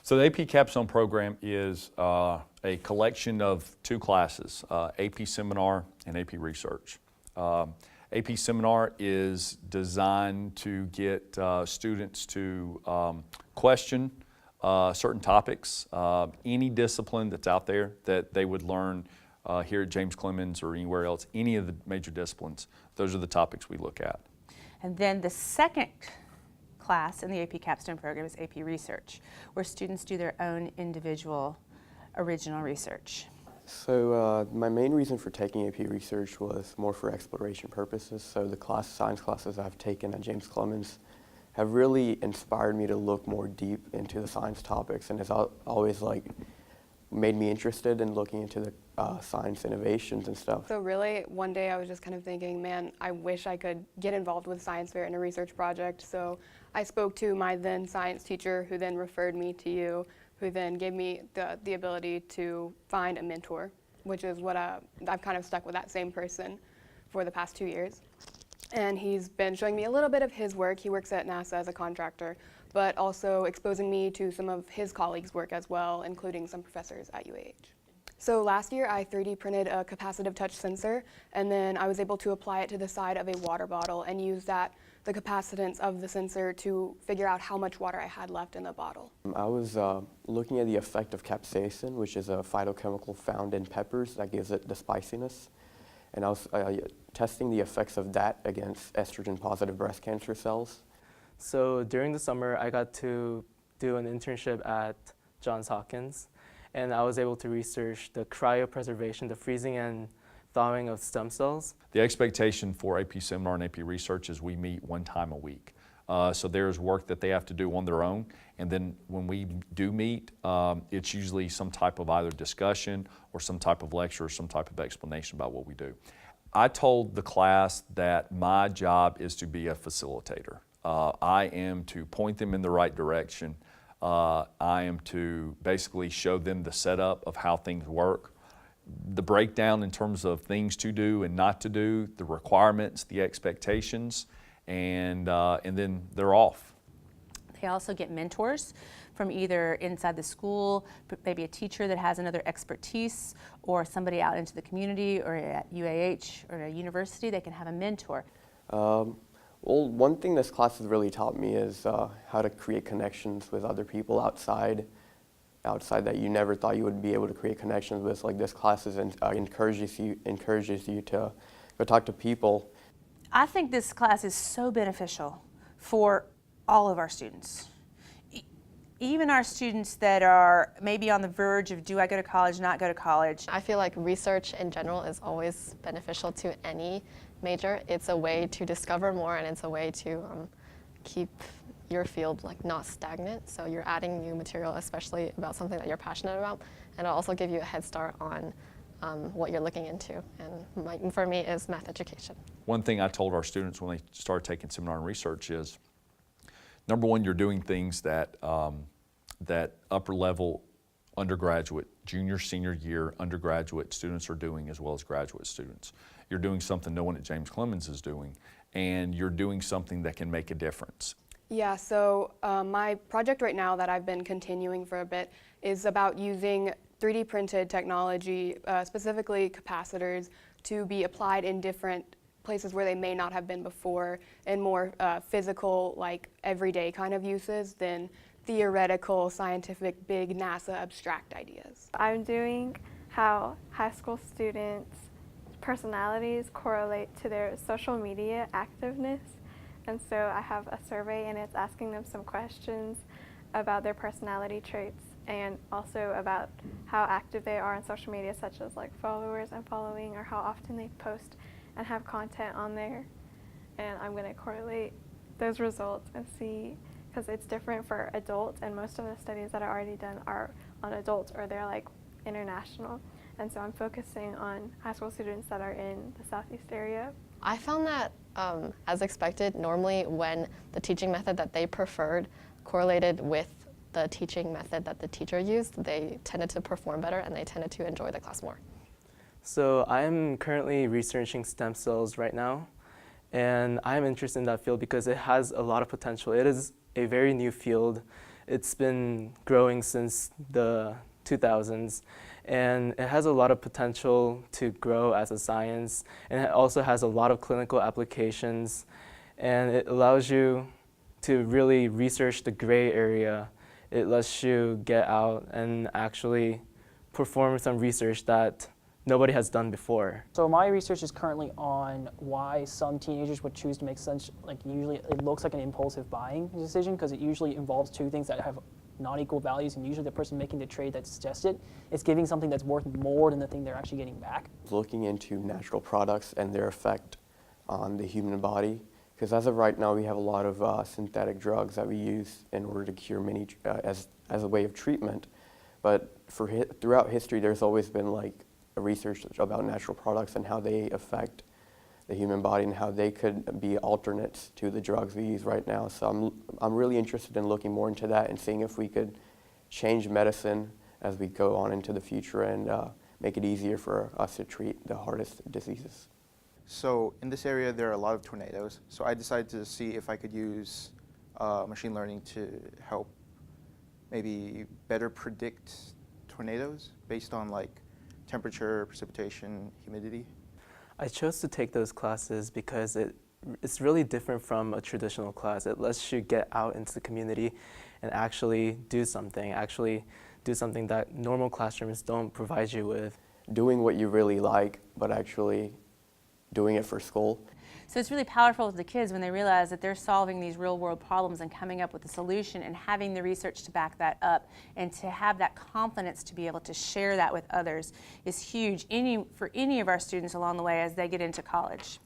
So the AP Capstone program is a collection of two classes, AP Seminar and AP Research. AP Seminar is designed to get students to question certain topics, any discipline that's out there that they would learn here at James Clemens or anywhere else, any of the major disciplines. Those are the topics we look at. And then the second class in the AP Capstone program is AP Research, where students do their own individual original research. So my main reason for taking AP Research was more for exploration purposes. So the science classes I've taken at James Clemens have really inspired me to look more deep into the science topics, and it's always made me interested in looking into the science innovations and stuff. So really, one day I was just kind of thinking, man, I wish I could get involved with science fair in a research project. So I spoke to my then science teacher, who then referred me to you, who then gave me the ability to find a mentor, which is what I've kind of stuck with that same person for the past 2 years. And he's been showing me a little bit of his work. He works at NASA as a contractor, but also exposing me to some of his colleagues' work as well, including some professors at UAH. So last year I 3D printed a capacitive touch sensor, and then I was able to apply it to the side of a water bottle and use the capacitance of the sensor to figure out how much water I had left in the bottle. I was looking at the effect of capsaicin, which is a phytochemical found in peppers that gives it the spiciness. And I was testing the effects of that against estrogen-positive breast cancer cells. So during the summer, I got to do an internship at Johns Hopkins, and I was able to research the cryopreservation, the freezing and thawing of stem cells. The expectation for AP Seminar and AP Research is we meet one time a week. So there's work that they have to do on their own, and then when we do meet, it's usually some type of either discussion or some type of lecture or some type of explanation about what we do. I told the class that my job is to be a facilitator. I am to point them in the right direction. I am to basically show them the setup of how things work, the breakdown in terms of things to do and not to do, the requirements, the expectations, and then they're off. They also get mentors from either inside the school, maybe a teacher that has another expertise, or somebody out into the community or at UAH or a university. They can have a mentor. Well, one thing this class has really taught me is how to create connections with other people outside that you never thought you would be able to create connections with. Like this class encourages you to go talk to people. I think this class is so beneficial for all of our students. Even our students that are maybe on the verge of, do I go to college, not go to college? I feel like research in general is always beneficial to any major. It's a way to discover more, and it's a way to keep your field not stagnant. So you're adding new material, especially about something that you're passionate about, and it'll also give you a head start on what you're looking into. And for me is math education. One thing I told our students when they started taking seminar and research is, number one, you're doing things that that upper level undergraduate, junior, senior year undergraduate students are doing, as well as graduate students. You're doing something no one at James Clemens is doing, and you're doing something that can make a difference. Yeah, so my project right now that I've been continuing for a bit is about using 3D printed technology, specifically capacitors, to be applied in different places where they may not have been before, in more physical, everyday kind of uses than theoretical, scientific, big NASA abstract ideas. I'm doing how high school students' personalities correlate to their social media activeness. And so I have a survey, and it's asking them some questions about their personality traits and also about how active they are on social media, such as followers and following, or how often they post and have content on there. And I'm going to correlate those results and see, because it's different for adults, and most of the studies that are already done are on adults, or they're international. And so I'm focusing on high school students that are in the Southeast area. I found that, as expected, normally when the teaching method that they preferred correlated with the teaching method that the teacher used, they tended to perform better and they tended to enjoy the class more. So I'm currently researching stem cells right now, and I'm interested in that field because it has a lot of potential. It is a very new field, It's been growing since the 2000s, and it has a lot of potential to grow as a science, and it also has a lot of clinical applications, and it allows you to really research the gray area. It lets you get out and actually perform some research that nobody has done before. So my research is currently on why some teenagers would choose to make such, like, usually it looks like an impulsive buying decision, because it usually involves two things that have non-equal values, and usually the person making the trade that suggests it is giving something that's worth more than the thing they're actually getting back. Looking into natural products and their effect on the human body, because as of right now we have a lot of synthetic drugs that we use in order to cure many as a way of treatment, but throughout history there's always been like a research about natural products and how they affect the human body and how they could be alternates to the drugs we use right now. So I'm really interested in looking more into that and seeing if we could change medicine as we go on into the future and make it easier for us to treat the hardest diseases. So in this area there are a lot of tornadoes, so I decided to see if I could use machine learning to help maybe better predict tornadoes based on like temperature, precipitation, humidity. I chose to take those classes because it's really different from a traditional class. It lets you get out into the community and actually do something that normal classrooms don't provide you with. Doing what you really like, but actually doing it for school. So it's really powerful to the kids when they realize that they're solving these real world problems and coming up with a solution and having the research to back that up, and to have that confidence to be able to share that with others is huge for any of our students along the way as they get into college.